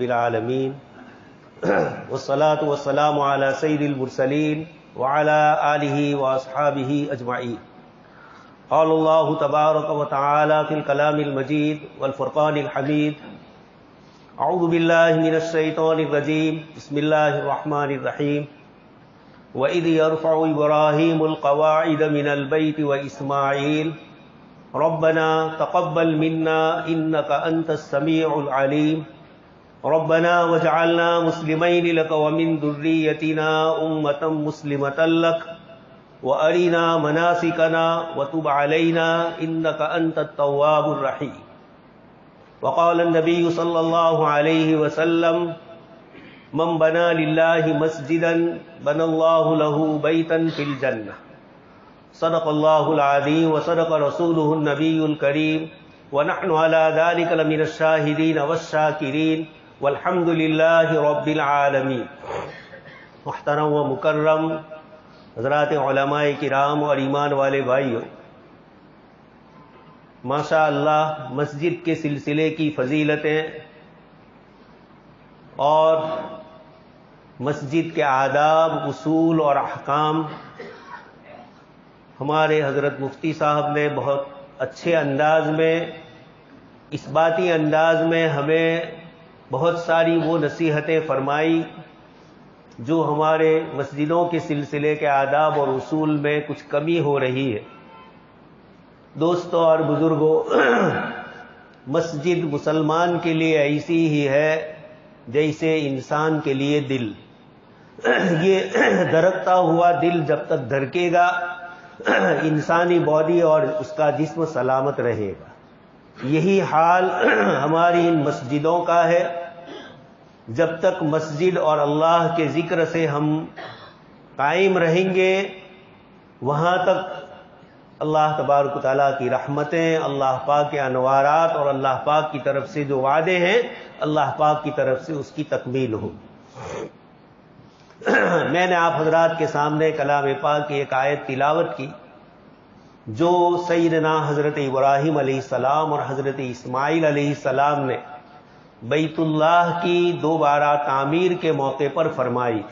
بالعالمین والصلاة والسلام علی سید المرسلین وعلی آلہ واصحابہ اجمعین. قال اللہ تبارک و تعالی فی الکلام المجید والفرقان الحمید. اعوذ باللہ من الشیطان الرجیم. بسم اللہ الرحمن الرحیم. وَإِذْ يَرْفَعُ إِبْرَاهِيمُ الْقَوَاعِدَ مِنَ الْبَيْتِ وَإِسْمَاعِيلُ رَبَّنَا تَقَبَّلْ مِنَّا إِنَّكَ أَنْتَ السَّمِيعُ الْعَلِيمُ رَبَّنَا وَاجْعَلْنَا مُسْلِمَيْنِ لَكَ وَمِنْ ذُرِّيَّتِنَا أُمَّةً مُسْلِمَةً لَكَ وَأَرِنَا مَنَاسِكَنَا وَتُبْ عَلَيْنَا إِنَّكَ أَنْتَ التَّوَّابُ الرَّحِيمُ. وقال النبي صلى الله عليه وسلم من بنى لله مسجدا بنى الله له بيتا في الجنة. صدق الله العظيم وصدق رسوله النبي الكريم ونحن على ذلك لمن الشاهدين والشاكرين والحمد لله رب العالمين. محترم و مکرم حضرات علماء کرام اور ایمان والے بھائیوں، ماشاء اللہ مسجد کے سلسلے کی فضیلتیں اور مسجد کے آداب، اصول اور احکام ہمارے حضرت مفتی صاحب نے بہت اچھے انداز میں، اثباتی انداز میں ہمیں بہت ساری وہ نصیحتیں فرمائی جو ہمارے مسجدوں کے سلسلے کے آداب اور اصول میں کچھ کمی ہو رہی ہے. دوستوں اور بزرگوں، مسجد مسلمان کے لیے ایسی ہی ہے جیسے انسان کے لیے دل. یہ دھڑکتا ہوا دل جب تک دھڑکے گا انسانی باڈی اور اس کا جسم سلامت رہے گا. یہی حال ہماری ان مسجدوں کا ہے. جب تک مسجد اور اللہ کے ذکر سے ہم قائم رہیں گے وہاں تک اللہ تبارک و تعالیٰ کی رحمتیں، اللہ پاک کے انوارات اور اللہ پاک کی طرف سے جو وعدے ہیں اللہ پاک کی طرف سے اس کی تکمیل ہو. میں نے آپ حضرات کے سامنے کلام پاک کی ایک آیت تلاوت کی جو سیدنا حضرت ابراہیم علیہ السلام اور حضرت اسماعیل علیہ السلام نے بیت اللہ کی دوبارہ تعمیر کے موقع پر فرمائی.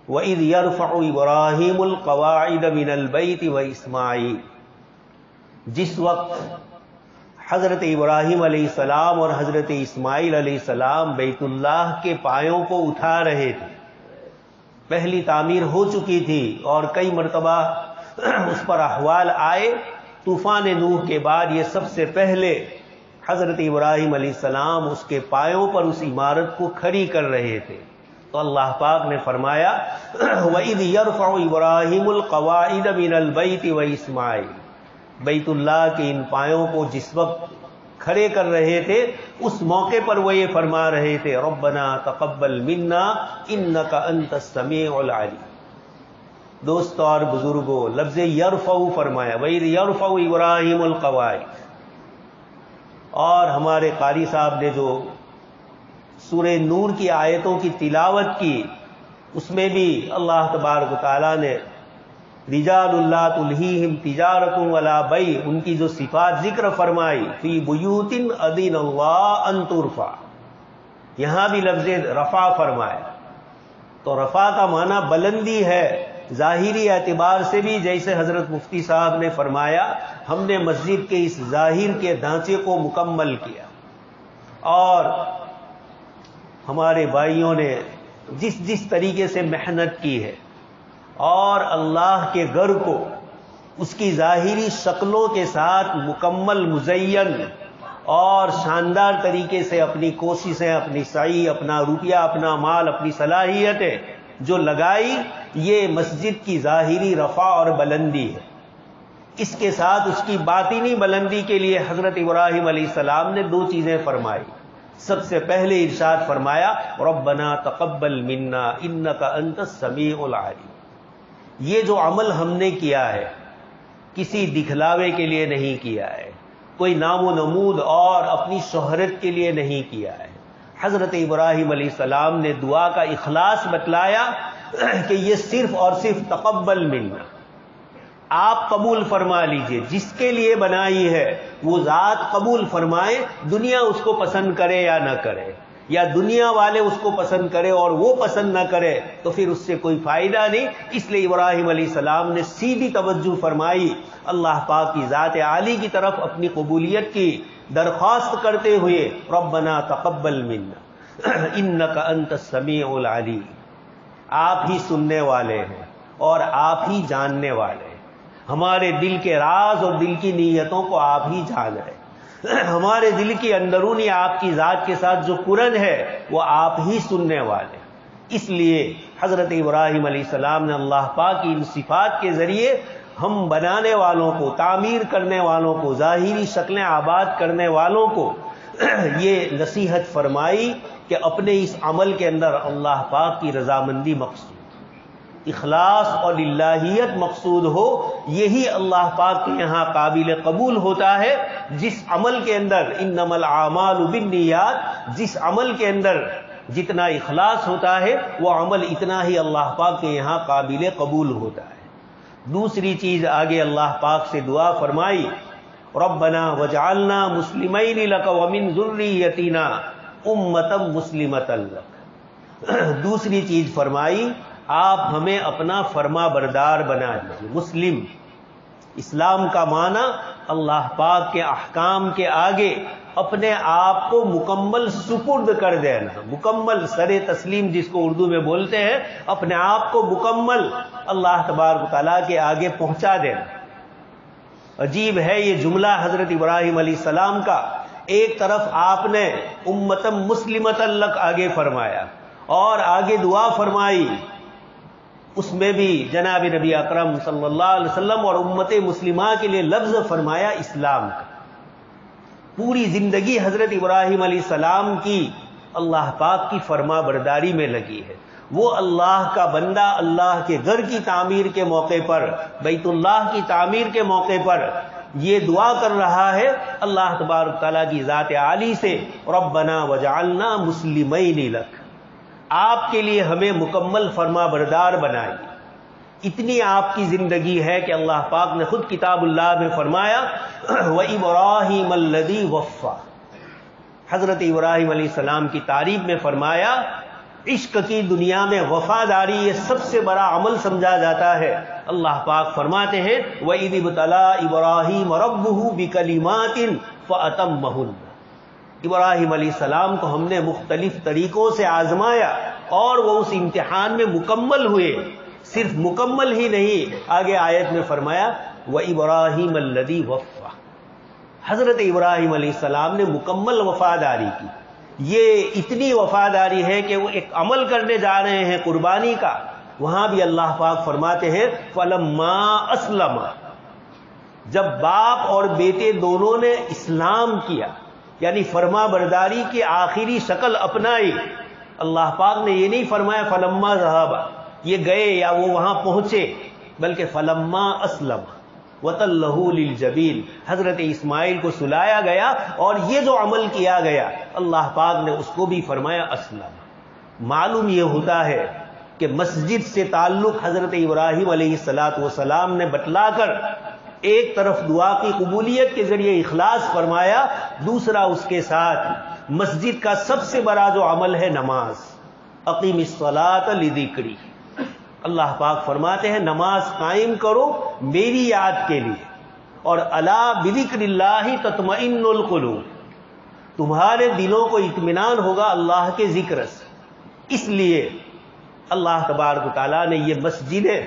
وَإِذْ يَرْفَعُ إِبْرَاهِيمُ الْقَوَاعِدَ مِنَ الْبَيْتِ وَإِسْمَاعِيلُ، جس وقت حضرت ابراہیم علیہ السلام اور حضرت اسماعیل علیہ السلام بیت اللہ کے پایوں کو اٹھا رہے تھے. پہلی تعمیر ہو چکی تھی اور کئی مرتبہ اس پر احوال آئے. طوفان نوح کے بعد یہ سب سے پہلے حضرت ابراہیم علیہ السلام اس کے پایوں پر اس عمارت کو کھڑی کر رہے تھے. تو اللہ پاک نے فرمایا وَإِذْ يَرْفَعُ إِبْرَاهِيمُ الْقَوَاعِدَ مِنَ الْبَيْتِ وَإِسْمَاعِيلُ، بیت اللہ کے ان پایوں کو جس وقت کھڑے کر رہے تھے اس موقع پر وہ یہ فرما رہے تھے ربنا تقبل منا انک انت السمیع العلیم. دوستو اور بزرگوں، لفظ یرفع فرمایا وَإِذْ يَرْفَعُ إِبْرَاهِيمُ الْقَوَاعِدَ. اور ہمارے قاری صاحب نے جو سورہ نور کی آیتوں کی تلاوت کی اس میں بھی اللہ تبارک و تعالیٰ نے رجال لا تلہیہم تجارت ولا بیع، ان کی جو صفات ذکر فرمائی فی بیوت اذن اللہ ان ترفع. یہاں بھی لفظ رفع فرمایا. تو رفع کا معنی بلندی ہے. ظاہری اعتبار سے بھی جیسے حضرت مفتی صاحب نے فرمایا ہم نے مسجد کے اس ظاہر کے ڈھانچے کو مکمل کیا اور ہمارے بھائیوں نے جس طریقے سے محنت کی ہے اور اللہ کے گھر کو اس کی ظاہری شکلوں کے ساتھ مکمل مزین اور شاندار طریقے سے اپنی کوششیں، اپنی سعی، اپنا روپیہ، اپنا مال، اپنی صلاحیتیں جو لگائی، یہ مسجد کی ظاہری رفع اور بلندی ہے. اس کے ساتھ اس کی باطنی بلندی کے لیے حضرت ابراہیم علیہ السلام نے دو چیزیں فرمائی. سب سے پہلے ارشاد فرمایا ربنا تقبل منا انک انت السمیع العلیم. یہ جو عمل ہم نے کیا ہے کسی دکھلاوے کے لیے نہیں کیا ہے، کوئی نام و نمود اور اپنی شہرت کے لیے نہیں کیا ہے. حضرت ابراہیم علیہ السلام نے دعا کا اخلاص بتلایا کہ یہ صرف اور صرف تقبل منا، آپ قبول فرما لیجئے. جس کے لیے بنائی ہے وہ ذات قبول فرمائے، دنیا اس کو پسند کرے یا نہ کرے. یا دنیا والے اس کو پسند کرے اور وہ پسند نہ کرے تو پھر اس سے کوئی فائدہ نہیں. اس لیے ابراہیم علیہ السلام نے سیدھی توجہ فرمائی اللہ پاک کی ذات عالی کی طرف اپنی قبولیت کی درخواست کرتے ہوئے ربنا تقبل منا انک انت السمیع العلیم. آپ ہی سننے والے ہیں اور آپ ہی جاننے والے ہیں. ہمارے دل کے راز اور دل کی نیتوں کو آپ ہی جان رہے ہیں. ہمارے دل کی اندرونی آپ کی ذات کے ساتھ جو قرن ہے وہ آپ ہی سننے والے. اس لیے حضرت ابراہیم علیہ السلام نے اللہ پاک کی ان صفات کے ذریعے ہم بنانے والوں کو، تعمیر کرنے والوں کو، ظاہری شکلیں آباد کرنے والوں کو یہ نصیحت فرمائی کہ اپنے اس عمل کے اندر اللہ پاک کی رضامندی مقصود، اخلاص اور للہیت مقصود ہو. یہی اللہ پاک کے یہاں قابل قبول ہوتا ہے. جس عمل کے اندر انما الاعمال بالنیات، جس عمل کے اندر جتنا اخلاص ہوتا ہے وہ عمل اتنا ہی اللہ پاک کے یہاں قابل قبول ہوتا ہے. دوسری چیز آگے اللہ پاک سے دعا فرمائی ربنا وجعلنا مسلمین لک ومن ذریتنا امۃ مسلمۃ لک. دوسری چیز فرمائی آپ ہمیں اپنا فرما بردار بنا دیجیے. مسلم، اسلام کا معنی اللہ پاک کے احکام کے آگے اپنے آپ کو مکمل سپرد کر دینا، مکمل سر تسلیم جس کو اردو میں بولتے ہیں، اپنے آپ کو مکمل اللہ تبارک و تعالیٰ کے آگے پہنچا دینا. عجیب ہے یہ جملہ حضرت ابراہیم علیہ السلام کا. ایک طرف آپ نے امتم مسلمۃ لک آگے فرمایا اور آگے دعا فرمائی، اس میں بھی جناب نبی اکرم صلی اللہ علیہ وسلم اور امت مسلمہ کے لیے لفظ فرمایا اسلام کا. پوری زندگی حضرت ابراہیم علیہ السلام کی اللہ پاک کی فرما برداری میں لگی ہے. وہ اللہ کا بندہ اللہ کے گھر کی تعمیر کے موقع پر، بیت اللہ کی تعمیر کے موقع پر یہ دعا کر رہا ہے اللہ تبارک تعالیٰ کی ذات عالی سے ربنا وجعلنا مسلمین لک، آپ کے لیے ہمیں مکمل فرما بردار بنائیے. اتنی آپ کی زندگی ہے کہ اللہ پاک نے خود کتاب اللہ میں فرمایا وَإِبْرَاهِيمَ الَّذِي وَفَّى. حضرت ابراہیم علیہ السلام کی تعریف میں فرمایا عشق کی دنیا میں وفاداری یہ سب سے بڑا عمل سمجھا جاتا ہے. اللہ پاک فرماتے ہیں وَإِذِ ابْتَلَىٰ إِبْرَاهِيمَ رَبُّهُ بِكَلِمَاتٍ فَأَتَمَّهُنَّ. ابراہیم علیہ السلام کو ہم نے مختلف طریقوں سے آزمایا اور وہ اس امتحان میں مکمل ہوئے. صرف مکمل ہی نہیں، آگے آیت میں فرمایا وَإِبْرَاهِيمَ الَّذِي وَفَّى. حضرت ابراہیم علیہ السلام نے مکمل وفاداری کی. یہ اتنی وفاداری ہے کہ وہ ایک عمل کرنے جا رہے ہیں قربانی کا، وہاں بھی اللہ پاک فرماتے ہیں فَلَمَّا أَسْلَمَ. جب باپ اور بیٹے دونوں نے اسلام کیا یعنی فرما برداری کی آخری شکل اپنائی. اللہ پاک نے یہ نہیں فرمایا فلما ذهب، یہ گئے یا وہ وہاں پہنچے، بلکہ فلما اسلم وتلہ للجبین، حضرت اسماعیل کو سلایا گیا اور یہ جو عمل کیا گیا اللہ پاک نے اس کو بھی فرمایا اسلم. معلوم یہ ہوتا ہے کہ مسجد سے تعلق حضرت ابراہیم علیہ السلام نے بتلا کر ایک طرف دعا کی قبولیت کے ذریعے اخلاص فرمایا، دوسرا اس کے ساتھ مسجد کا سب سے بڑا جو عمل ہے نماز. اقیم الصلاۃ لذکری. اللہ پاک فرماتے ہیں نماز قائم کرو میری یاد کے لیے، اور الا بذکر اللہ تطمئن القلوب، تمہارے دلوں کو اطمینان ہوگا اللہ کے ذکر سے. اس لیے اللہ تبارک و تعالیٰ نے یہ مسجدیں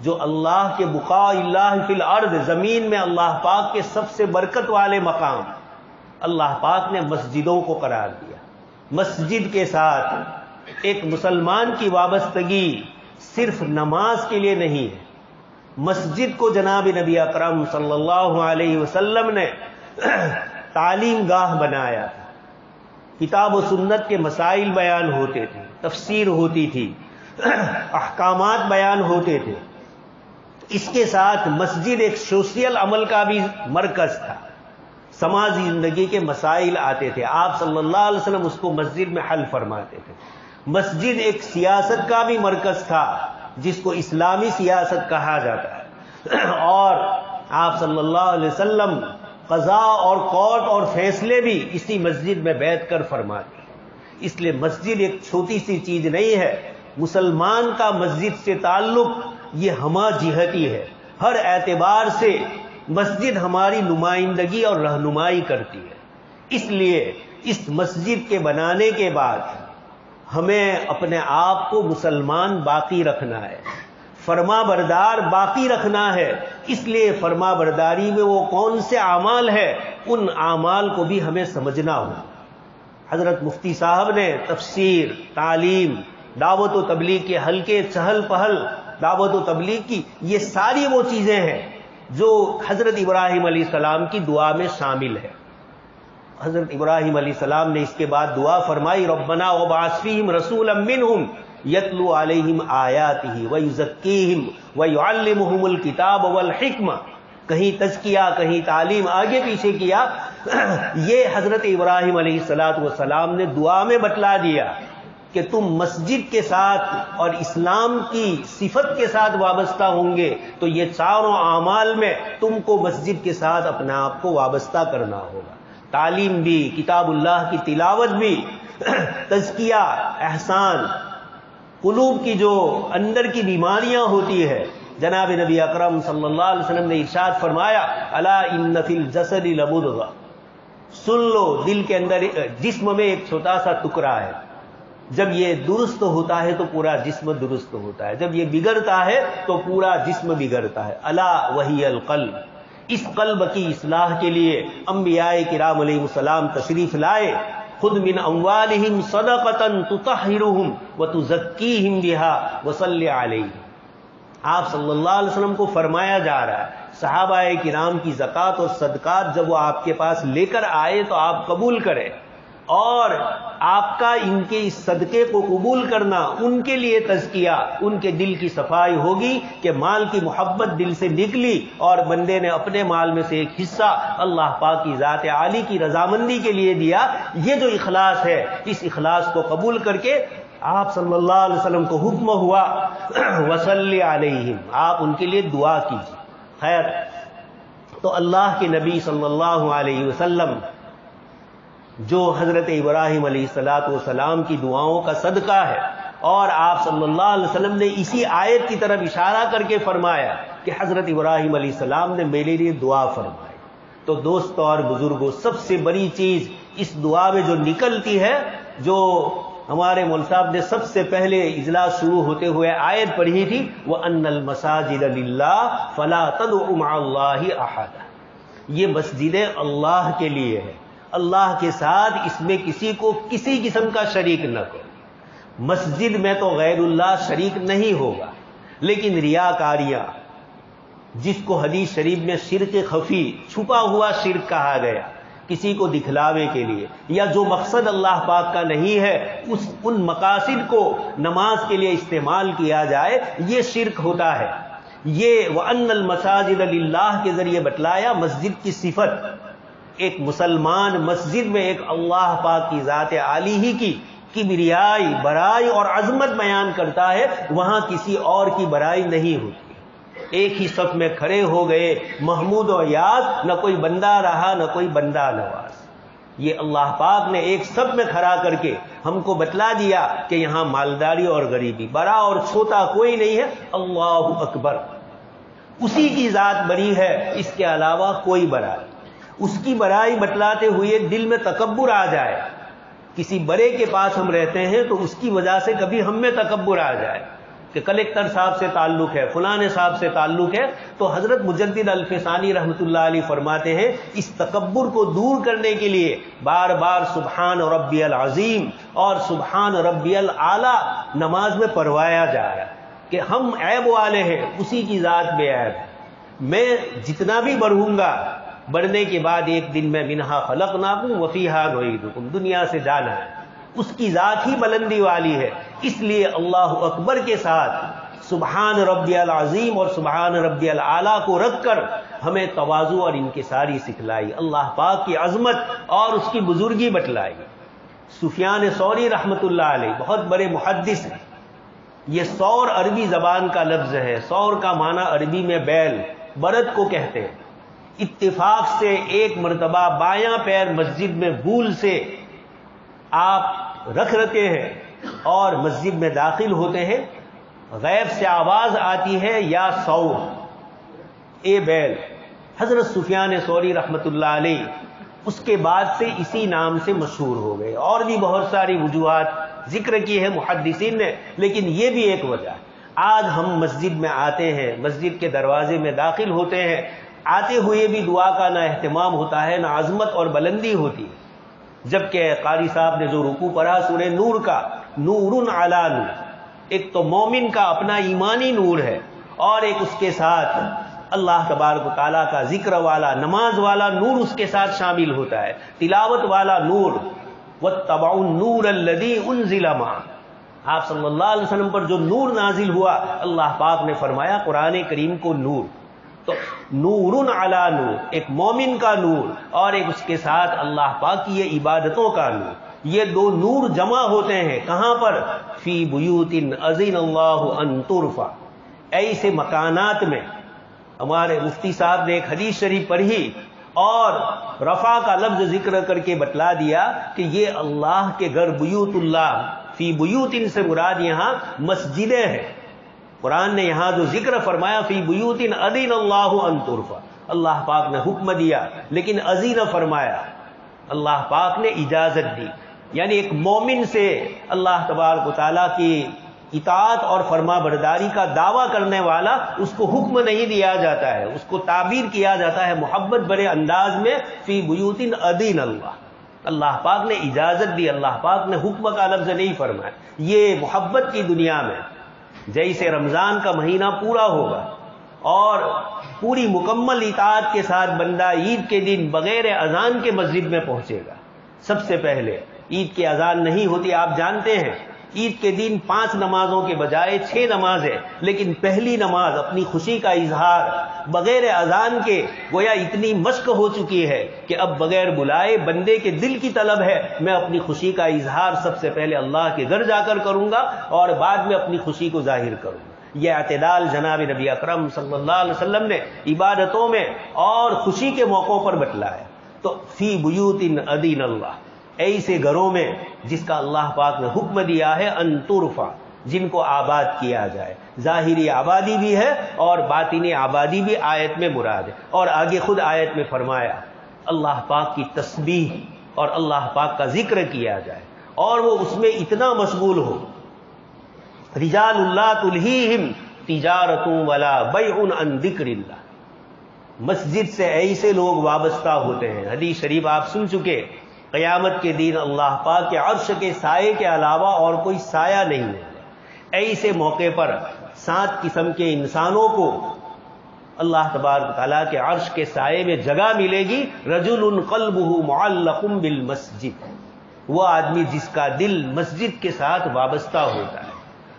جو اللہ کے بقاء اللہ فی الارض، زمین میں اللہ پاک کے سب سے برکت والے مقام، اللہ پاک نے مسجدوں کو قرار دیا. مسجد کے ساتھ ایک مسلمان کی وابستگی صرف نماز کے لیے نہیں ہے. مسجد کو جناب نبی اکرم صلی اللہ علیہ وسلم نے تعلیم گاہ بنایا. کتاب و سنت کے مسائل بیان ہوتے تھے، تفسیر ہوتی تھی، احکامات بیان ہوتے تھے. اس کے ساتھ مسجد ایک سوشل عمل کا بھی مرکز تھا. سماجی زندگی کے مسائل آتے تھے، آپ صلی اللہ علیہ وسلم اس کو مسجد میں حل فرماتے تھے. مسجد ایک سیاست کا بھی مرکز تھا جس کو اسلامی سیاست کہا جاتا ہے، اور آپ صلی اللہ علیہ وسلم قضاء اور کورٹ اور فیصلے بھی اسی مسجد میں بیٹھ کر فرماتے. اس لیے مسجد ایک چھوٹی سی چیز نہیں ہے. مسلمان کا مسجد سے تعلق یہ ہمہ جہتی ہے. ہر اعتبار سے مسجد ہماری نمائندگی اور رہنمائی کرتی ہے. اس لیے اس مسجد کے بنانے کے بعد ہمیں اپنے آپ کو مسلمان باقی رکھنا ہے, فرما بردار باقی رکھنا ہے. اس لیے فرما برداری میں وہ کون سے اعمال ہیں, ان اعمال کو بھی ہمیں سمجھنا ہوگا. حضرت مفتی صاحب نے تفسیر, تعلیم, دعوت و تبلیغ کے حلقے, چہل پہل دعوت و تبلیغ کی, یہ ساری وہ چیزیں ہیں جو حضرت ابراہیم علیہ السلام کی دعا میں شامل ہے. حضرت ابراہیم علیہ السلام نے اس کے بعد دعا فرمائی, ربنا وابعث فیہم رسولا منہم یتلو علیہم آیاتہ ویزکیہم ویعلمہم الکتاب والحکمہ. کہیں تزکیہ کہیں تعلیم آگے پیچھے کیا. یہ حضرت ابراہیم علیہ السلام نے دعا میں بتلا دیا کہ تم مسجد کے ساتھ اور اسلام کی صفت کے ساتھ وابستہ ہوں گے تو یہ چاروں اعمال میں تم کو مسجد کے ساتھ اپنے آپ کو وابستہ کرنا ہوگا. تعلیم بھی, کتاب اللہ کی تلاوت بھی, تزکیہ, احسان, قلوب کی جو اندر کی بیماریاں ہوتی ہے. جناب نبی اکرم صلی اللہ علیہ وسلم نے ارشاد فرمایا, الا ان فی الجسد لمضغہ, سن لو دل کے اندر, جسم میں ایک چھوٹا سا ٹکڑا ہے, جب یہ درست ہوتا ہے تو پورا جسم درست ہوتا ہے, جب یہ بگڑتا ہے تو پورا جسم بگڑتا ہے. الا وہی القلب, اس قلب کی اصلاح کے لیے انبیاء کرام علیہ السلام تشریف لائے. خذ من اموالہم صدقۃ تطہرہم وتزکیہم بہا وصلی علیہم. آپ صلی اللہ علیہ وسلم کو فرمایا جا رہا ہے صحابہ کرام کی زکوٰۃ اور صدقات جب وہ آپ کے پاس لے کر آئے تو آپ قبول کریں, اور آپ کا ان کے اس صدقے کو قبول کرنا ان کے لیے تزکیہ, ان کے دل کی صفائی ہوگی کہ مال کی محبت دل سے نکلی اور بندے نے اپنے مال میں سے ایک حصہ اللہ پاک کی ذات عالی کی رضامندی کے لیے دیا. یہ جو اخلاص ہے, اس اخلاص کو قبول کر کے آپ صلی اللہ علیہ وسلم کو حکم ہوا وصلی علیہم, آپ ان کے لیے دعا کیجیے. خیر, تو اللہ کے نبی صلی اللہ علیہ وسلم جو حضرت ابراہیم علیہ السلام کی دعاؤں کا صدقہ ہے, اور آپ صلی اللہ علیہ وسلم نے اسی آیت کی طرف اشارہ کر کے فرمایا کہ حضرت ابراہیم علیہ السلام نے میرے لیے دعا فرمائی. تو دوستو اور بزرگوں, سب سے بڑی چیز اس دعا میں جو نکلتی ہے, جو ہمارے مولوی صاحب نے سب سے پہلے اجلاس شروع ہوتے ہوئے آیت پڑھی تھی, وَأَنَّ الْمَسَاجِدَ لِلَّهِ فَلَا تَدْعُوا مَعَ اللَّهِ أَحَدًا. یہ مسجدیں اللہ کے لیے ہے, اللہ کے ساتھ اس میں کسی کو کسی قسم کا شریک نہ کرو. مسجد میں تو غیر اللہ شریک نہیں ہوگا, لیکن ریاکاریاں, جس کو حدیث شریف میں شرک خفی, چھپا ہوا شرک کہا گیا, کسی کو دکھلاوے کے لیے, یا جو مقصد اللہ پاک کا نہیں ہے ان مقاصد کو نماز کے لیے استعمال کیا جائے, یہ شرک ہوتا ہے. یہ وَأَنَّ الْمَسَاجِدَ لِلَّهِ کے ذریعے بتلایا مسجد کی صفت. ایک مسلمان مسجد میں ایک اللہ پاک کی ذات عالی ہی کی کبریائی, برائی اور عظمت بیان کرتا ہے, وہاں کسی اور کی برائی نہیں ہوتی. ایک ہی صف میں کھڑے ہو گئے, محمود و یاد, نہ کوئی بندہ رہا نہ کوئی بندہ نواز. یہ اللہ پاک نے ایک صف میں کھڑا کر کے ہم کو بتلا دیا کہ یہاں مالداری اور غریبی, بڑا اور چھوٹا کوئی نہیں ہے. اللہ اکبر, اسی کی ذات بڑی ہے, اس کے علاوہ کوئی بڑا نہیں. اس کی بڑائی بتلاتے ہوئے دل میں تکبر آ جائے, کسی بڑے کے پاس ہم رہتے ہیں تو اس کی وجہ سے کبھی ہم میں تکبر آ جائے کہ کلکٹر صاحب سے تعلق ہے, فلاں صاحب سے تعلق ہے, تو حضرت مجدد الفسانی رحمۃ اللہ علیہ فرماتے ہیں اس تکبر کو دور کرنے کے لیے بار بار سبحان ربی العظیم اور سبحان ربی الاعلی نماز میں پڑھوایا جا رہا ہے کہ ہم عیب والے ہیں, اسی کی ذات بے عیب ہے. میں جتنا بھی بڑھوں گا, بڑھنے کے بعد ایک دن میں منہا خلقناکم وفیہا نعیدکم, دنیا سے جانا ہے, اس کی ذات ہی بلندی والی ہے. اس لیے اللہ اکبر کے ساتھ سبحان ربی العظیم اور سبحان ربی الاعلی کو رکھ کر ہمیں تواضع اور انکساری سکھلائی, اللہ پاک کی عظمت اور اس کی بزرگی بتلائی. سفیان ثوری رحمۃ اللہ علیہ بہت بڑے محدث ہیں. یہ ثور عربی زبان کا لفظ ہے, ثور کا معنی عربی میں بیل, برد کو کہتے ہیں. اتفاق سے ایک مرتبہ بایاں پیر مسجد میں بھول سے آپ رکھ رکھے ہیں اور مسجد میں داخل ہوتے ہیں، غیب سے آواز آتی ہے یا سو اے بیل۔ حضرت سفیان ثوری رحمۃ اللہ علیہ اس کے بعد سے اسی نام سے مشہور ہو گئے۔ اور بھی بہت ساری وجوہات ذکر کی ہے محدثین نے، لیکن یہ بھی ایک وجہ ہے۔ آج ہم مسجد میں آتے ہیں، مسجد کے دروازے میں داخل ہوتے ہیں، آتے ہوئے بھی دعا کا نہ اہتمام ہوتا ہے، نہ عظمت اور بلندی ہوتی ہے، جبکہ قاری صاحب نے جو رکوع پڑھا سورہ نور کا، نور علی نور، ایک تو مومن کا اپنا ایمانی نور ہے، اور ایک اس کے ساتھ اللہ تبارک و تعالیٰ کا ذکر والا، نماز والا نور اس کے ساتھ شامل ہوتا ہے، تلاوت والا نور۔ وَاتَّبَعُوا النُّورَ الَّذِي أُنزِلَ مَعَهُ، آپ صلی اللہ علیہ وسلم پر جو نور نازل ہوا، اللہ پاک نے فرمایا قرآن کریم کو نور۔ تو نور علی نور، ایک مومن کا نور اور ایک اس کے ساتھ اللہ پاک کی یہ عبادتوں کا نور، یہ دو نور جمع ہوتے ہیں کہاں پر؟ فی بیوت اذن اللہ ان ترفع، ایسے مکانات میں۔ ہمارے مفتی صاحب نے ایک حدیث شریف پڑھی اور رفع کا لفظ ذکر کر کے بتلا دیا کہ یہ اللہ کے گھر، بیوت اللہ، فی بیوت سے مراد یہاں مسجدیں ہیں۔ قرآن نے یہاں جو ذکر فرمایا فی بیوت اذن اللہ ان ترفع، اللہ پاک نے حکم دیا لیکن اذن فرمایا، اللہ پاک نے اجازت دی۔ یعنی ایک مومن سے اللہ تبارک و تعالیٰ کی اطاعت اور فرما برداری کا دعویٰ کرنے والا، اس کو حکم نہیں دیا جاتا ہے، اس کو تعبیر کیا جاتا ہے محبت بڑے انداز میں، فی بیوت اذن اللہ، اللہ پاک نے اجازت دی، اللہ پاک نے حکم کا لفظ نہیں فرمایا۔ یہ محبت کی دنیا میں جیسے رمضان کا مہینہ پورا ہوگا اور پوری مکمل اطاعت کے ساتھ بندہ عید کے دن بغیر اذان کے مسجد میں پہنچے گا۔ سب سے پہلے عید کی اذان نہیں ہوتی، آپ جانتے ہیں عید کے دن 5 نمازوں کے بجائے 6 نمازیں، لیکن پہلی نماز اپنی خوشی کا اظہار بغیر اذان کے، گویا اتنی مشق ہو چکی ہے کہ اب بغیر بلائے بندے کے دل کی طلب ہے میں اپنی خوشی کا اظہار سب سے پہلے اللہ کے گھر جا کر کروں گا اور بعد میں اپنی خوشی کو ظاہر کروں گا۔ یہ اعتدال جناب نبی اکرم صلی اللہ علیہ وسلم نے عبادتوں میں اور خوشی کے موقعوں پر بتلایا۔ تو فی بیوت اذن اللہ، ایسے گھروں میں جس کا اللہ پاک نے حکم دیا ہے ان ترفع، جن کو آباد کیا جائے۔ ظاہری آبادی بھی ہے اور باطنی آبادی بھی آیت میں مراد ہے، اور آگے خود آیت میں فرمایا اللہ پاک کی تسبیح اور اللہ پاک کا ذکر کیا جائے، اور وہ اس میں اتنا مشغول ہو۔ رجال لا تلہیہم تجارت ولا بیع عن ذکر اللہ، مسجد سے ایسے لوگ وابستہ ہوتے ہیں۔ حدیث شریف آپ سن چکے، قیامت کے دن اللہ پاک کے عرش کے سائے کے علاوہ اور کوئی سایہ نہیں ہے۔ ایسے موقع پر 7 قسم کے انسانوں کو اللہ تبارک تعالیٰ کے عرش کے سائے میں جگہ ملے گی۔ رجل قلبہ معلق بالمسجد، وہ آدمی جس کا دل مسجد کے ساتھ وابستہ ہوتا ہے،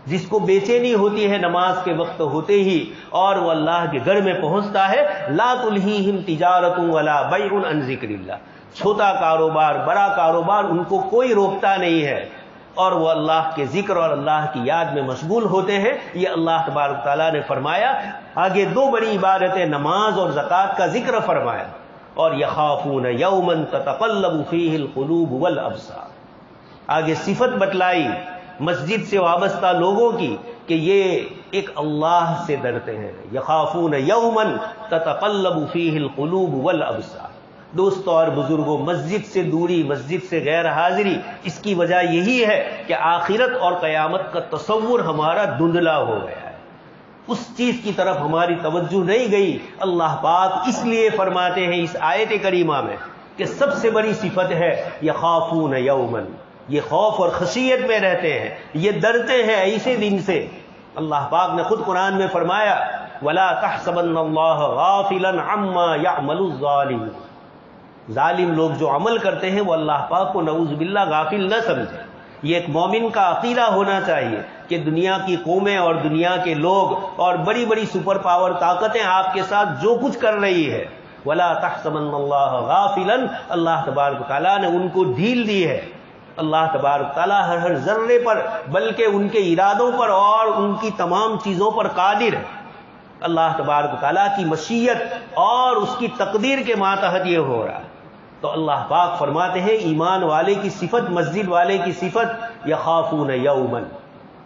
جس کو بے چینی ہوتی ہے نماز کے وقت ہوتے ہی اور وہ اللہ کے گھر میں پہنچتا ہے۔ لا تلہیہم تجارت ولا بیع عن ذکر اللہ، چھوٹا کاروبار بڑا کاروبار ان کو کوئی روکتا نہیں ہے، اور وہ اللہ کے ذکر اور اللہ کی یاد میں مشغول ہوتے ہیں۔ یہ اللہ تبارک تعالیٰ نے فرمایا۔ آگے 2 بڑی عبادتیں نماز اور زکوٰۃ کا ذکر فرمایا، اور یخافون یوما تتقلب فیہ القلوب والابصار، آگے صفت بتلائی مسجد سے وابستہ لوگوں کی کہ یہ ایک اللہ سے ڈرتے ہیں۔ یخافون یوما تتقلب فیہ القلوب والابصار۔ دوستو اور بزرگوں، مسجد سے دوری، مسجد سے غیر حاضری، اس کی وجہ یہی ہے کہ آخرت اور قیامت کا تصور ہمارا دھندلا ہو گیا ہے، اس چیز کی طرف ہماری توجہ نہیں گئی۔ اللہ پاک اس لیے فرماتے ہیں اس آیت کریمہ میں کہ سب سے بڑی صفت ہے یخافون یوما، یہ خوف اور خشیت میں رہتے ہیں، یہ ڈرتے ہیں ایسے دن سے۔ اللہ پاک نے خود قرآن میں فرمایا وَلَا تَحْسَبَنَّ اللَّهَ غَافِلًا عَمَّا يَعْمَلُ الظَّالِمُونَ، ظالم لوگ جو عمل کرتے ہیں وہ اللہ پاک کو نعوذ باللہ غافل نہ سمجھے۔ یہ ایک مومن کا عقیدہ ہونا چاہیے کہ دنیا کی قومیں اور دنیا کے لوگ اور بڑی بڑی سپر پاور طاقتیں آپ کے ساتھ جو کچھ کر رہی ہے، وَلَا تَحْسَبَنَّ اللَّهَ غَافِلًا، اللہ تبارک تعالیٰ نے ان کو ڈھیل دی ہے۔ اللہ تبارک تعالیٰ ہر ذرے پر بلکہ ان کے ارادوں پر اور ان کی تمام چیزوں پر قادر ہے۔ اللہ تبارک تعالیٰ کی مشیت اور اس کی تقدیر کے ماتحت یہ ہو رہا ہے۔ تو اللہ پاک فرماتے ہیں ایمان والے کی صفت، مسجد والے کی صفت یخافون یومن،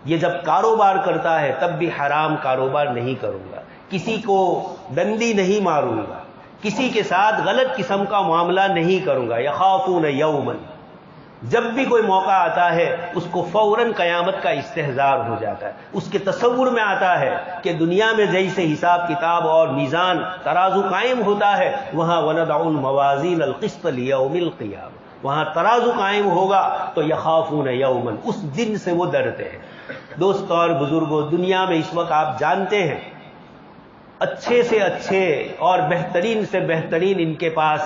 یہ جب کاروبار کرتا ہے تب بھی حرام کاروبار نہیں کروں گا، کسی کو ڈنڈی نہیں ماروں گا، کسی کے ساتھ غلط قسم کا معاملہ نہیں کروں گا، یخافون یومن، جب بھی کوئی موقع آتا ہے اس کو فوراً قیامت کا استحضار ہو جاتا ہے، اس کے تصور میں آتا ہے کہ دنیا میں جیسے حساب کتاب اور میزان ترازو قائم ہوتا ہے، وہاں وَنَضَعُ الْمَوَازِينَ الْقِسْطَ لِيَوْمِ الْقِيَامَةِ، وہاں ترازو قائم ہوگا تو یخافون یومن، اس دن سے وہ ڈرتے ہیں۔ دوستو اور بزرگوں، دنیا میں اس وقت آپ جانتے ہیں اچھے سے اچھے اور بہترین سے بہترین ان کے پاس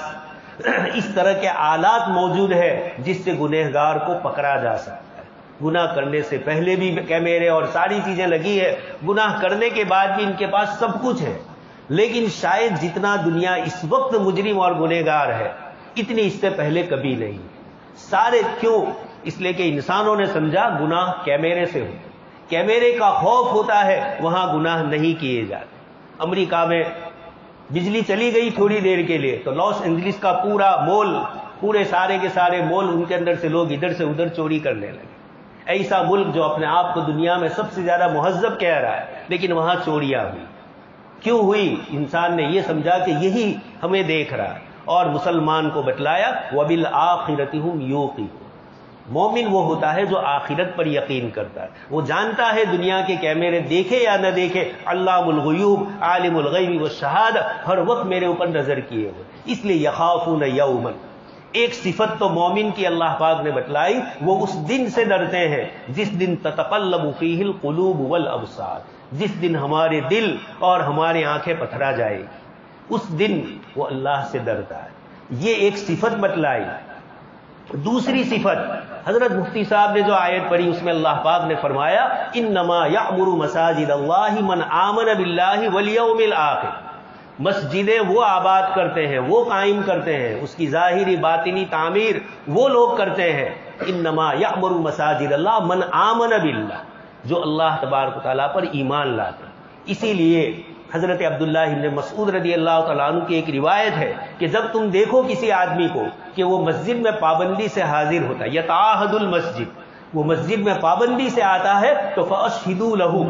اس طرح کے آلات موجود ہے جس سے گنہگار کو پکڑا جا سکتا ہے۔ گناہ کرنے سے پہلے بھی کیمرے اور ساری چیزیں لگی ہے، گناہ کرنے کے بعد بھی ان کے پاس سب کچھ ہے، لیکن شاید جتنا دنیا اس وقت مجرم اور گنہگار ہے اتنی اس سے پہلے کبھی نہیں۔ سارے کیوں؟ اس لیے کہ انسانوں نے سمجھا گناہ کیمرے سے ہو، کیمرے کا خوف ہوتا ہے، وہاں گناہ نہیں کیے جاتے۔ امریکہ میں بجلی چلی گئی تھوڑی دیر کے لیے تو لاس اینجلس کا پورا مول، پورے سارے کے سارے مول، ان کے اندر سے لوگ ادھر سے ادھر چوری کرنے لگے۔ ایسا ملک جو اپنے آپ کو دنیا میں سب سے زیادہ مہذب کہہ رہا ہے، لیکن وہاں چوریاں ہوئی۔ کیوں ہوئی؟ انسان نے یہ سمجھا کہ یہی ہمیں دیکھ رہا ہے، اور مسلمان کو بتلایا وَبِالْآخِرَةِ هُمْ يُوقِنُونَ۔ مومن وہ ہوتا ہے جو آخرت پر یقین کرتا ہے، وہ جانتا ہے دنیا کے کیمرے دیکھے یا نہ دیکھے، علام الغیوب عالم الغیب والشہادہ ہر وقت میرے اوپر نظر کیے ہوئے، اس لیے یخافون یومن۔ ایک صفت تو مومن کی اللہ پاک نے بتلائی، وہ اس دن سے ڈرتے ہیں جس دن تتقلب فیہ القلوب والابصار، جس دن ہمارے دل اور ہماری آنکھیں پتھرا جائے گی، اس دن وہ اللہ سے ڈرتا ہے۔ یہ ایک صفت بتلائی۔ دوسری صفت، حضرت مفتی صاحب نے جو آیت پڑھی اس میں اللہ پاک نے فرمایا انما یعمر مساجد اللہ من آمن باللہ والیوم الآخر، مسجدیں وہ آباد کرتے ہیں، وہ قائم کرتے ہیں، اس کی ظاہری باطنی تعمیر وہ لوگ کرتے ہیں۔ انما یعمر مساجد اللہ من آمن باللہ، جو اللہ تبارک و تعالیٰ پر ایمان لاتے ہیں۔ اسی لیے حضرت عبداللہ ابن مسعود رضی اللہ تعالیٰ عنہ کی ایک روایت ہے کہ جب تم دیکھو کسی آدمی کو کہ وہ مسجد میں پابندی سے حاضر ہوتا ہے، یتعاہد المسجد، وہ مسجد میں پابندی سے آتا ہے، تو فاشہدوا لہ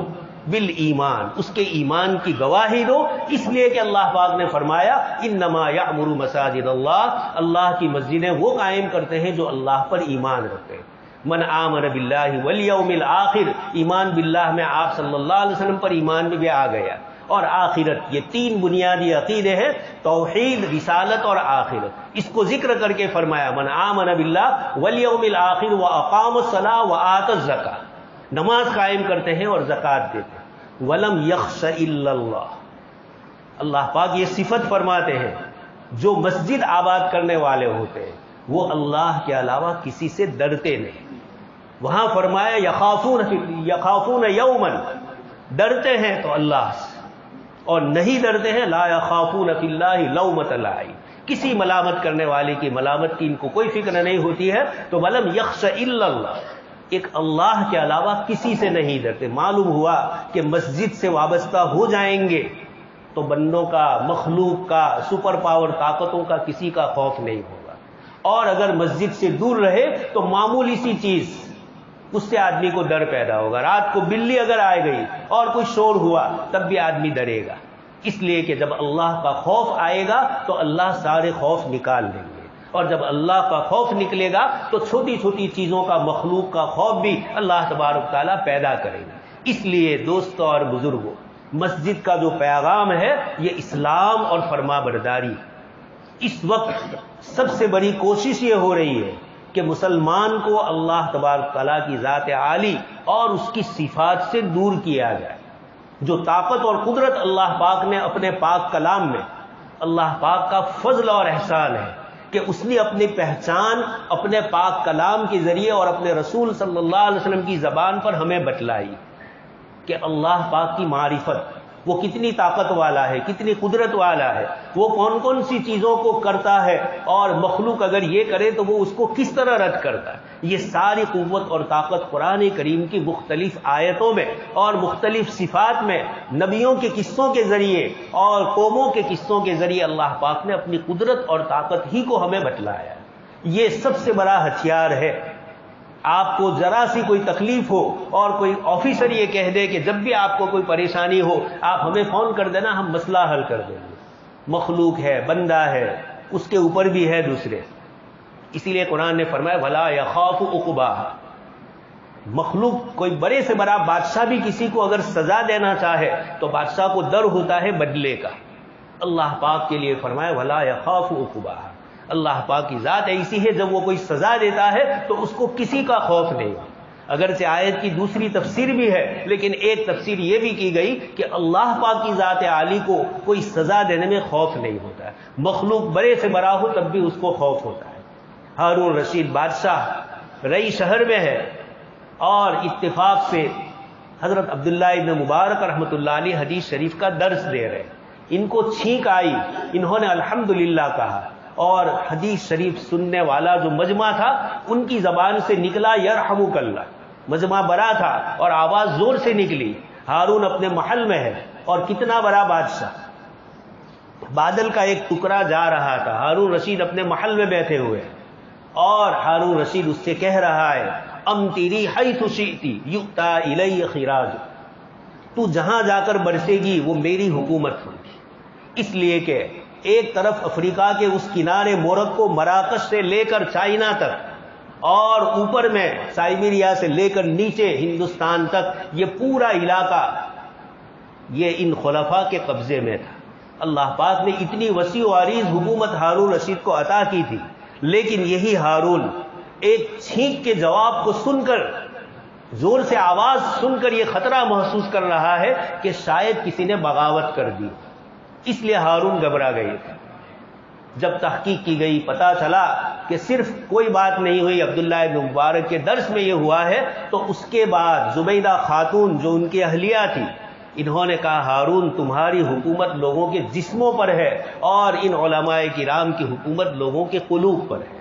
بالایمان، اس کے ایمان کی گواہی دو، اس لیے کہ اللہ پاک نے فرمایا انما یعمر مساجد اللہ، اللہ کی مسجدیں وہ قائم کرتے ہیں جو اللہ پر ایمان رکھتے ہیں۔ من آمن باللہ والیوم الآخر، ایمان باللہ میں آپ صلی اللہ علیہ وسلم پر ایمان بھی آ گیا، اور آخرت، یہ تین بنیادی عقیدے ہیں، توحید، رسالت اور آخرت، اس کو ذکر کر کے فرمایا من آمن باللہ والیوم الآخر واقام الصلاۃ وآت الزکاۃ، نماز قائم کرتے ہیں اور زکوٰۃ دیتے ہیں، ولم یخش الا اللہ، اللہ پاک یہ صفت فرماتے ہیں جو مسجد آباد کرنے والے ہوتے ہیں وہ اللہ کے علاوہ کسی سے ڈرتے نہیں۔ وہاں فرمایا یخافون یومن، ڈرتے ہیں تو اللہ سے، اور نہیں ڈرتے ہیں لا یخافون فی اللہ لومۃ لائم، کسی ملامت کرنے والے کی ملامت کی ان کو کوئی فکر نہیں ہوتی ہے۔ تو ولم یخش الا اللہ، ایک اللہ کے علاوہ کسی سے نہیں ڈرتے۔ معلوم ہوا کہ مسجد سے وابستہ ہو جائیں گے تو بندوں کا، مخلوق کا، سپر پاور طاقتوں کا کسی کا خوف نہیں ہوگا، اور اگر مسجد سے دور رہے تو معمولی سی چیز اس سے آدمی کو ڈر پیدا ہوگا۔ رات کو بلی اگر آ گئی اور کوئی شور ہوا تب بھی آدمی ڈرے گا، اس لیے کہ جب اللہ کا خوف آئے گا تو اللہ سارے خوف نکال دیں گے، اور جب اللہ کا خوف نکلے گا تو چھوٹی چھوٹی چیزوں کا، مخلوق کا خوف بھی اللہ تبارک تعالیٰ پیدا کرے گا۔ اس لیے دوستوں اور بزرگوں، مسجد کا جو پیغام ہے یہ اسلام اور فرما برداری۔ اس وقت سب سے بڑی کوشش یہ ہو رہی ہے کہ مسلمان کو اللہ تبارک تعالیٰ کی ذات عالی اور اس کی صفات سے دور کیا جائے۔ جو طاقت اور قدرت اللہ پاک نے اپنے پاک کلام میں، اللہ پاک کا فضل اور احسان ہے کہ اس نے اپنی پہچان اپنے پاک کلام کے ذریعے اور اپنے رسول صلی اللہ علیہ وسلم کی زبان پر ہمیں بتلائی کہ اللہ پاک کی معرفت، وہ کتنی طاقت والا ہے، کتنی قدرت والا ہے، وہ کون کون سی چیزوں کو کرتا ہے، اور مخلوق اگر یہ کرے تو وہ اس کو کس طرح رد کرتا ہے۔ یہ ساری قوت اور طاقت قرآن کریم کی مختلف آیتوں میں اور مختلف صفات میں نبیوں کے قصوں کے ذریعے اور قوموں کے قصوں کے ذریعے اللہ پاک نے اپنی قدرت اور طاقت ہی کو ہمیں بتلایا ہے۔ یہ سب سے بڑا ہتھیار ہے۔ آپ کو ذرا سی کوئی تکلیف ہو اور کوئی آفیسر یہ کہہ دے کہ جب بھی آپ کو کوئی پریشانی ہو آپ ہمیں فون کر دینا، ہم مسئلہ حل کر دیں گے۔ مخلوق ہے، بندہ ہے، اس کے اوپر بھی ہے دوسرے۔ اسی لیے قرآن نے فرمایا وَلَا يَخَافُ عُقْبَاهَا۔ مخلوق کوئی بڑے سے بڑا بادشاہ بھی کسی کو اگر سزا دینا چاہے تو بادشاہ کو ڈر ہوتا ہے بدلے کا۔ اللہ پاک کے لیے فرمایا وَلَا يَخَافُ عُقْبَاهَا۔ اللہ پاک کی ذات ایسی ہے جب وہ کوئی سزا دیتا ہے تو اس کو کسی کا خوف نہیں۔ اگرچہ آیت کی دوسری تفسیر بھی ہے، لیکن ایک تفسیر یہ بھی کی گئی کہ اللہ پاک کی ذات عالی کو کوئی سزا دینے میں خوف نہیں ہوتا ہے۔ مخلوق بڑے سے بڑا ہو تب بھی اس کو خوف ہوتا ہے۔ ہارون رشید بادشاہ رئی شہر میں ہے اور اتفاق سے حضرت عبداللہ ابن مبارک رحمۃ اللہ علیہ حدیث شریف کا درس دے رہے، ان کو چھینک آئی، انہوں نے الحمدللہ کہا، اور حدیث شریف سننے والا جو مجمع تھا ان کی زبان سے نکلا یرحمک اللہ۔ مجمع بڑا تھا اور آواز زور سے نکلی۔ ہارون اپنے محل میں ہے اور کتنا بڑا بادشاہ، بادل کا ایک ٹکڑا جا رہا تھا، ہارون رشید اپنے محل میں بیٹھے ہوئے اور ہارون رشید اس سے کہہ رہا ہے امطری حیث شئتی یؤتی الی خراج، تو جہاں جا کر برسے گی وہ میری حکومت ہوگی۔ اس لیے کہ ایک طرف افریقہ کے اس کنارے موروکو مراکش سے لے کر چائنا تک اور اوپر میں سائبیریا سے لے کر نیچے ہندوستان تک یہ پورا علاقہ یہ ان خلفاء کے قبضے میں تھا۔ اللہ پاک نے اتنی وسیع و عریض حکومت ہارون رشید کو عطا کی تھی، لیکن یہی ہارون ایک چھینک کے جواب کو سن کر، زور سے آواز سن کر یہ خطرہ محسوس کر رہا ہے کہ شاید کسی نے بغاوت کر دی، اس لیے ہارون گھبرا گئے۔ جب تحقیق کی گئی پتہ چلا کہ صرف کوئی بات نہیں ہوئی، عبداللہ ابن مبارک کے درس میں یہ ہوا ہے، تو اس کے بعد زبیدہ خاتون جو ان کی اہلیہ تھی، انہوں نے کہا ہارون تمہاری حکومت لوگوں کے جسموں پر ہے اور ان علماء کرام کی حکومت لوگوں کے قلوب پر ہے۔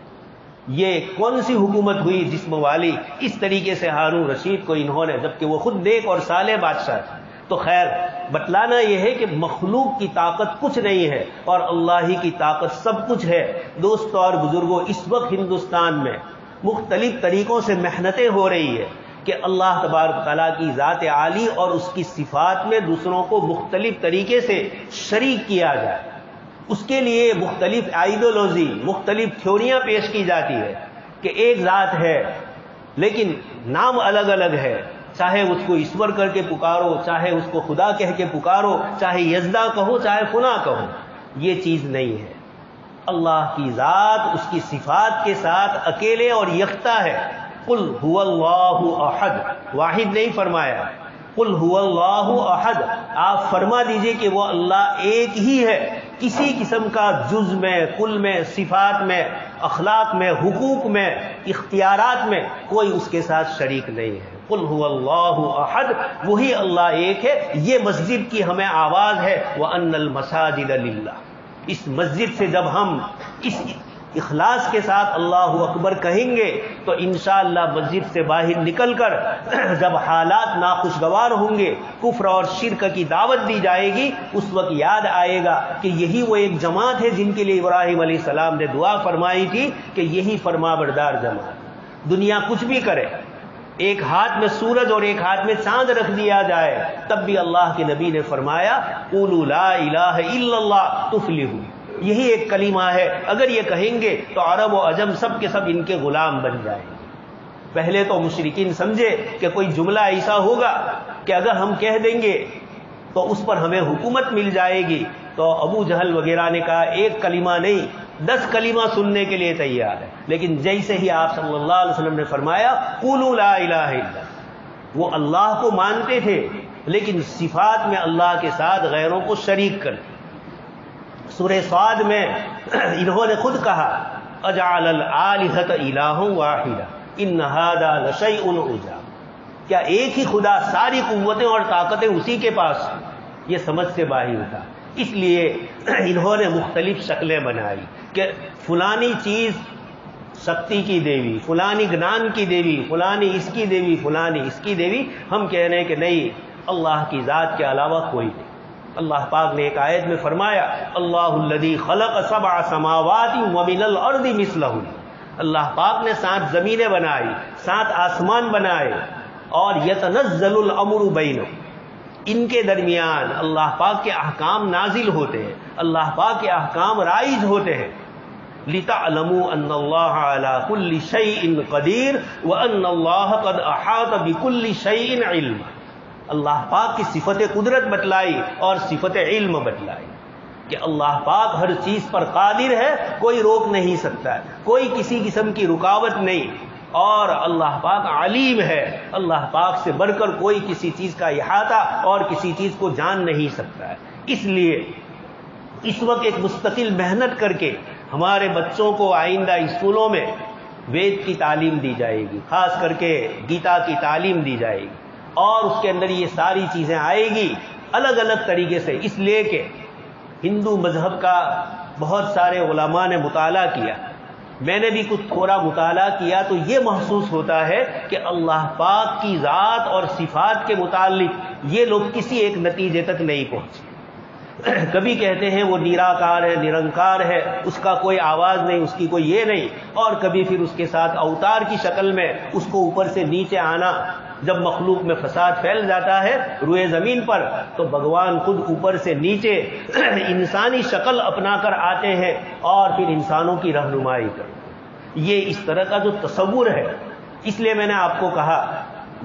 یہ کون سی حکومت ہوئی جسم والی؟ اس طریقے سے ہارون رشید کو انہوں نے، جبکہ وہ خود نیک اور صالح بادشاہ تھے۔ تو خیر بتلانا یہ ہے کہ مخلوق کی طاقت کچھ نہیں ہے اور اللہ ہی کی طاقت سب کچھ ہے۔ دوستو اور بزرگوں، اس وقت ہندوستان میں مختلف طریقوں سے محنتیں ہو رہی ہے کہ اللہ تبارک تعالیٰ کی ذات عالی اور اس کی صفات میں دوسروں کو مختلف طریقے سے شریک کیا جائے۔ اس کے لیے مختلف آئیڈیالوجی، مختلف تھیوریاں پیش کی جاتی ہے کہ ایک ذات ہے لیکن نام الگ الگ ہے، چاہے اس کو ایشور کر کے پکارو، چاہے اس کو خدا کہہ کے پکارو، چاہے یزدا کہو، چاہے فنا کہو، یہ چیز نہیں ہے۔ اللہ کی ذات اس کی صفات کے ساتھ اکیلے اور یکتا ہے۔ قل هو اللہ احد، واحد نہیں فرمایا، قل هو اللہ احد، آپ فرما دیجئے کہ وہ اللہ ایک ہی ہے، کسی قسم کا جز میں، کل میں، صفات میں، اخلاق میں، حقوق میں، اختیارات میں کوئی اس کے ساتھ شریک نہیں ہے۔ قل هو اللہ احد، وہی اللہ ایک ہے۔ یہ مسجد کی ہمیں آواز ہے وَأَنَّ الْمَسَاجِدَ لِلَّهِ۔ اس مسجد سے جب ہم اس اخلاص کے ساتھ اللہ اکبر کہیں گے تو انشاءاللہ مسجد سے باہر نکل کر جب حالات ناخوشگوار ہوں گے، کفر اور شرک کی دعوت دی جائے گی، اس وقت یاد آئے گا کہ یہی وہ ایک جماعت ہے جن کے لیے ابراہیم علیہ السلام نے دعا فرمائی تھی کہ یہی فرما بردار جماعت۔ دنیا کچھ بھی کرے، ایک ہاتھ میں سورج اور ایک ہاتھ میں چاند رکھ دیا جائے، تب بھی اللہ کے نبی نے فرمایا قولوا لا الہ الا اللہ تفلحوا، یہی ایک کلمہ ہے، اگر یہ کہیں گے تو عرب و عجم سب کے سب ان کے غلام بن جائیں گے۔ پہلے تو مشرکین سمجھے کہ کوئی جملہ ایسا ہوگا کہ اگر ہم کہہ دیں گے تو اس پر ہمیں حکومت مل جائے گی، تو ابو جہل وغیرہ نے کہا ایک کلمہ نہیں 10 کلمہ سننے کے لیے تیار ہے، لیکن جیسے ہی آپ صلی اللہ علیہ وسلم نے فرمایا قولوا لا الہ الا اللہ، وہ اللہ کو مانتے تھے لیکن صفات میں اللہ کے ساتھ غیروں کو شریک کرتے۔ سورہ صاد میں انہوں نے خود کہا اجعل الآلہۃ الہ واحدہ ان ھذا لشیء عجاب، کیا ایک ہی خدا، ساری قوتیں اور طاقتیں اسی کے پاس؟ یہ سمجھ سے باہر تھا۔ اس لیے انہوں نے مختلف شکلیں بنائی کہ فلانی چیز شکتی کی دیوی، فلانی گنان کی دیوی، فلانی اس کی دیوی، فلانی اس کی دیوی. ہم کہہ رہے ہیں کہ نہیں، اللہ کی ذات کے علاوہ کوئی نہیں. اللہ پاک نے ایک آیت میں فرمایا اللہ الذی خلق سبع سماوات ومن الارض مثلہن. اللہ پاک نے 7 زمینیں بنائی، 7 آسمان بنائے، اور یتنزل الامر بینہم، ان کے درمیان اللہ پاک کے احکام نازل ہوتے ہیں، اللہ پاک کے احکام رائج ہوتے ہیں. لِتَعْلَمُوا أَنَّ اللَّهَ عَلَى كُلِّ شَيْءٍ قَدِيرٌ وَأَنَّ اللَّهَ قَدْ أَحَاطَ بِكُلِّ شَيْءٍ عِلْمًا. اللہ پاک کی صفت قدرت بتلائی اور صفت علم بتلائی کہ اللہ پاک ہر چیز پر قادر ہے، کوئی روک نہیں سکتا ہے، کوئی کسی قسم کی رکاوٹ نہیں. اور اللہ پاک علیم ہے، اللہ پاک سے بڑھ کر کوئی کسی چیز کا احاطہ اور کسی چیز کو جان نہیں سکتا ہے. اس لیے اس وقت ایک مستقل محنت کر کے ہمارے بچوں کو آئندہ اسکولوں میں وید کی تعلیم دی جائے گی، خاص کر کے گیتا کی تعلیم دی جائے گی، اور اس کے اندر یہ ساری چیزیں آئے گی الگ الگ طریقے سے. اس لیے کہ ہندو مذہب کا بہت سارے علماء نے مطالعہ کیا، میں نے بھی کچھ تھوڑا مطالعہ کیا، تو یہ محسوس ہوتا ہے کہ اللہ پاک کی ذات اور صفات کے متعلق یہ لوگ کسی ایک نتیجے تک نہیں پہنچے. کبھی کہتے ہیں وہ نیراکار ہے، نرنکار ہے، اس کا کوئی آواز نہیں، اس کی کوئی یہ نہیں، اور کبھی پھر اس کے ساتھ اوتار کی شکل میں اس کو اوپر سے نیچے آنا. جب مخلوق میں فساد پھیل جاتا ہے روئے زمین پر، تو بھگوان خود اوپر سے نیچے انسانی شکل اپنا کر آتے ہیں اور پھر انسانوں کی رہنمائی کرتے ہیں. یہ اس طرح کا جو تصور ہے، اس لیے میں نے آپ کو کہا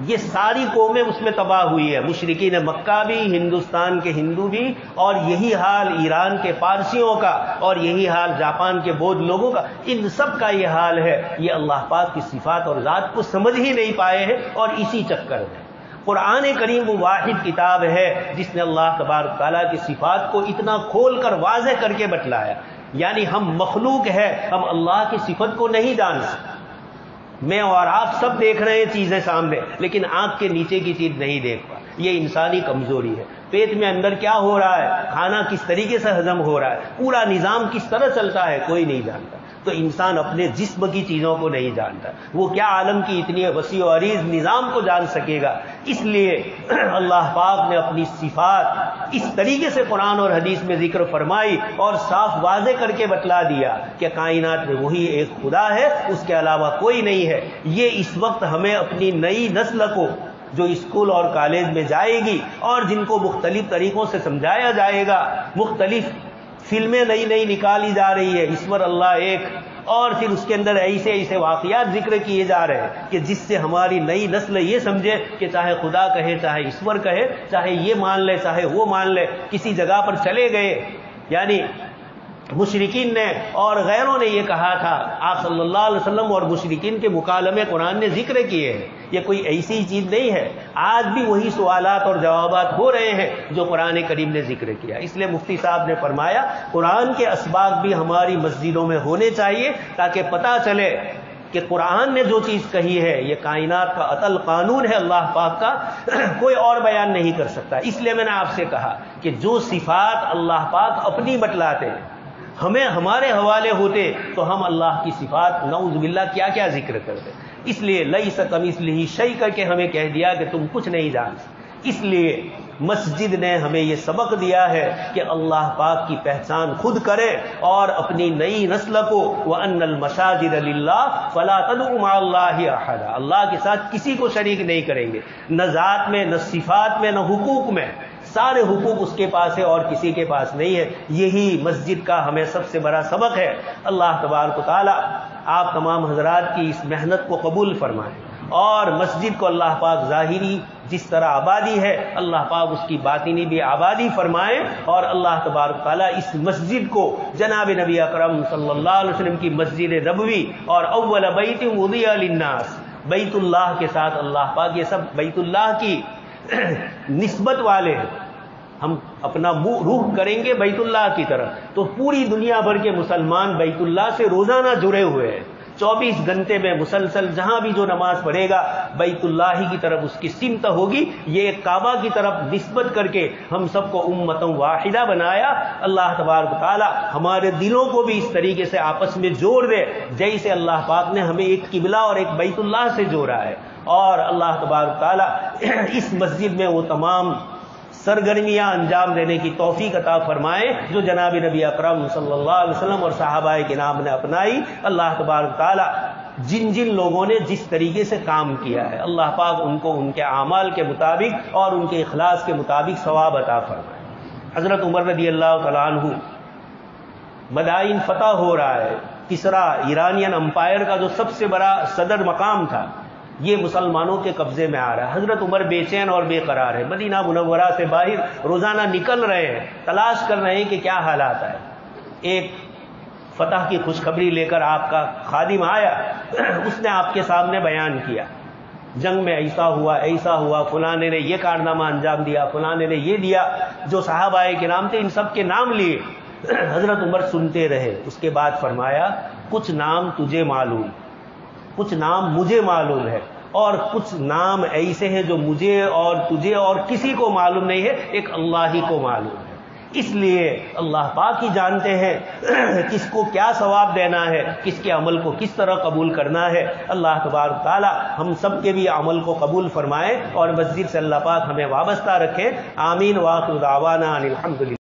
یہ ساری قومیں اس میں تباہ ہوئی ہے. مشرکین مکہ بھی، ہندوستان کے ہندو بھی، اور یہی حال ایران کے پارسیوں کا، اور یہی حال جاپان کے بودھ لوگوں کا. ان سب کا یہ حال ہے، یہ اللہ پاک کی صفات اور ذات کو سمجھ ہی نہیں پائے ہیں، اور اسی چکر میں قرآن کریم وہ واحد کتاب ہے جس نے اللہ تبارک تعالیٰ کی صفات کو اتنا کھول کر واضح کر کے بتلایا. یعنی ہم مخلوق ہے، ہم اللہ کی صفت کو نہیں جان سکتے. میں اور آپ سب دیکھ رہے ہیں چیزیں سامنے، لیکن آنکھ کے نیچے کی چیز نہیں دیکھ پا. یہ انسانی کمزوری ہے. پیٹ میں اندر کیا ہو رہا ہے، کھانا کس طریقے سے ہضم ہو رہا ہے، پورا نظام کس طرح چلتا ہے، کوئی نہیں جانتا. تو انسان اپنے جسم کی چیزوں کو نہیں جانتا، وہ کیا عالم کی اتنی وسیع و عریض نظام کو جان سکے گا. اس لیے اللہ پاک نے اپنی صفات اس طریقے سے قرآن اور حدیث میں ذکر فرمائی اور صاف واضح کر کے بتلا دیا کہ کائنات میں وہی ایک خدا ہے، اس کے علاوہ کوئی نہیں ہے. یہ اس وقت ہمیں اپنی نئی نسل کو جو اسکول اور کالج میں جائے گی اور جن کو مختلف طریقوں سے سمجھایا جائے گا، مختلف فلمیں نئی نئی نکالی جا رہی ہے، ایشور اللہ ایک، اور پھر اس کے اندر ایسے ایسے واقعات ذکر کیے جا رہے ہیں کہ جس سے ہماری نئی نسل یہ سمجھے کہ چاہے خدا کہے، چاہے ایشور کہے، چاہے یہ مان لے، چاہے وہ مان لے، کسی جگہ پر چلے گئے. یعنی مشرکین نے اور غیروں نے یہ کہا تھا، آپ صلی اللہ علیہ وسلم اور مشرکین کے مکالمے قرآن نے ذکر کیے ہیں. یہ کوئی ایسی چیز نہیں ہے، آج بھی وہی سوالات اور جوابات ہو رہے ہیں جو قرآن کریم نے ذکر کیا. اس لیے مفتی صاحب نے فرمایا قرآن کے اسباق بھی ہماری مسجدوں میں ہونے چاہیے تاکہ پتہ چلے کہ قرآن نے جو چیز کہی ہے یہ کائنات کا اطل قانون ہے اللہ پاک کا، کوئی اور بیان نہیں کر سکتا. اس لیے میں نے آپ سے کہا کہ جو صفات اللہ پاک اپنی بتلاتے ہیں، ہمیں ہمارے حوالے ہوتے تو ہم اللہ کی صفات نعوذ باللہ کیا کیا ذکر کرتے. اس لیے لیس کمثلہ شیء کر کے ہمیں کہہ دیا کہ تم کچھ نہیں جان سکتے. اس لیے مسجد نے ہمیں یہ سبق دیا ہے کہ اللہ پاک کی پہچان خود کرے اور اپنی نئی نسل کو وَأَنَّ الْمَسَاجِدَ لِلَّهِ فَلَا تَدْعُوا مَعَ اللَّهِ أَحَدًا، اللہ کے ساتھ کسی کو شریک نہیں کریں گے، نہ ذات میں، نہ صفات میں، نہ حقوق میں. سارے حقوق اس کے پاس ہے اور کسی کے پاس نہیں ہے. یہی مسجد کا ہمیں سب سے بڑا سبق ہے. اللہ تبارک و تعالی آپ تمام حضرات کی اس محنت کو قبول فرمائے، اور مسجد کو اللہ پاک ظاہری جس طرح آبادی ہے اللہ پاک اس کی باطنی بھی آبادی فرمائے. اور اللہ تبارک تعالیٰ اس مسجد کو جناب نبی اکرم صلی اللہ علیہ وسلم کی مسجد نبوی اور اول بیت وضع للناس، بیت اللہ کے ساتھ اللہ پاک یہ سب بیت اللہ کی نسبت والے ہیں. ہم اپنا روح کریں گے بیت اللہ کی طرف، تو پوری دنیا بھر کے مسلمان بیت اللہ سے روزانہ جڑے ہوئے ہیں. 24 گھنٹے میں مسلسل جہاں بھی جو نماز پڑھے گا بیت اللہ کی طرف اس کی سمت ہوگی. یہ کعبہ کی طرف نسبت کر کے ہم سب کو امۃ واحدہ بنایا. اللہ تبارک و تعالی ہمارے دلوں کو بھی اس طریقے سے آپس میں جوڑ دے جیسے اللہ پاک نے ہمیں ایک قبلہ اور ایک بیت اللہ سے جوڑا ہے. اور اللہ تبارک و تعالی اس مسجد میں وہ تمام سرگرمیاں انجام دینے کی توفیق عطا فرمائے جو جناب نبی اکرم صلی اللہ علیہ وسلم اور صحابہ کرام نے اپنائی. اللہ تبارک تعالی جن جن لوگوں نے جس طریقے سے کام کیا ہے اللہ پاک ان کو ان کے اعمال کے مطابق اور ان کے اخلاص کے مطابق ثواب عطا فرمائے. حضرت عمر رضی اللہ تعالیٰ عنہ مدائن فتح ہو رہا ہے. کسرا ایرانین امپائر کا جو سب سے بڑا صدر مقام تھا یہ مسلمانوں کے قبضے میں آ رہا ہے. حضرت عمر بے چین اور بے قرار ہے. مدینہ منورہ سے باہر روزانہ نکل رہے ہیں, تلاش کر رہے ہیں کہ کیا حالات ہے. ایک فتح کی خوشخبری لے کر آپ کا خادم آیا. اس نے آپ کے سامنے بیان کیا جنگ میں ایسا ہوا, فلاں نے یہ کارنامہ انجام دیا, فلاں نے یہ دیا. جو صحابہ کرام تھے ان سب کے نام لیے. حضرت عمر سنتے رہے. اس کے بعد فرمایا کچھ نام تجھے معلوم, کچھ نام مجھے معلوم ہے, اور کچھ نام ایسے ہیں جو مجھے اور تجھے اور کسی کو معلوم نہیں ہے, ایک اللہ ہی کو معلوم ہے. اس لیے اللہ پاک ہی جانتے ہیں کس کو کیا ثواب دینا ہے, کس کے عمل کو کس طرح قبول کرنا ہے. اللہ تبارک تعالی ہم سب کے بھی عمل کو قبول فرمائے اور مسجد سے اللہ پاک ہمیں وابستہ رکھے. آمین. وآخر دعوانا ان الحمد للہ.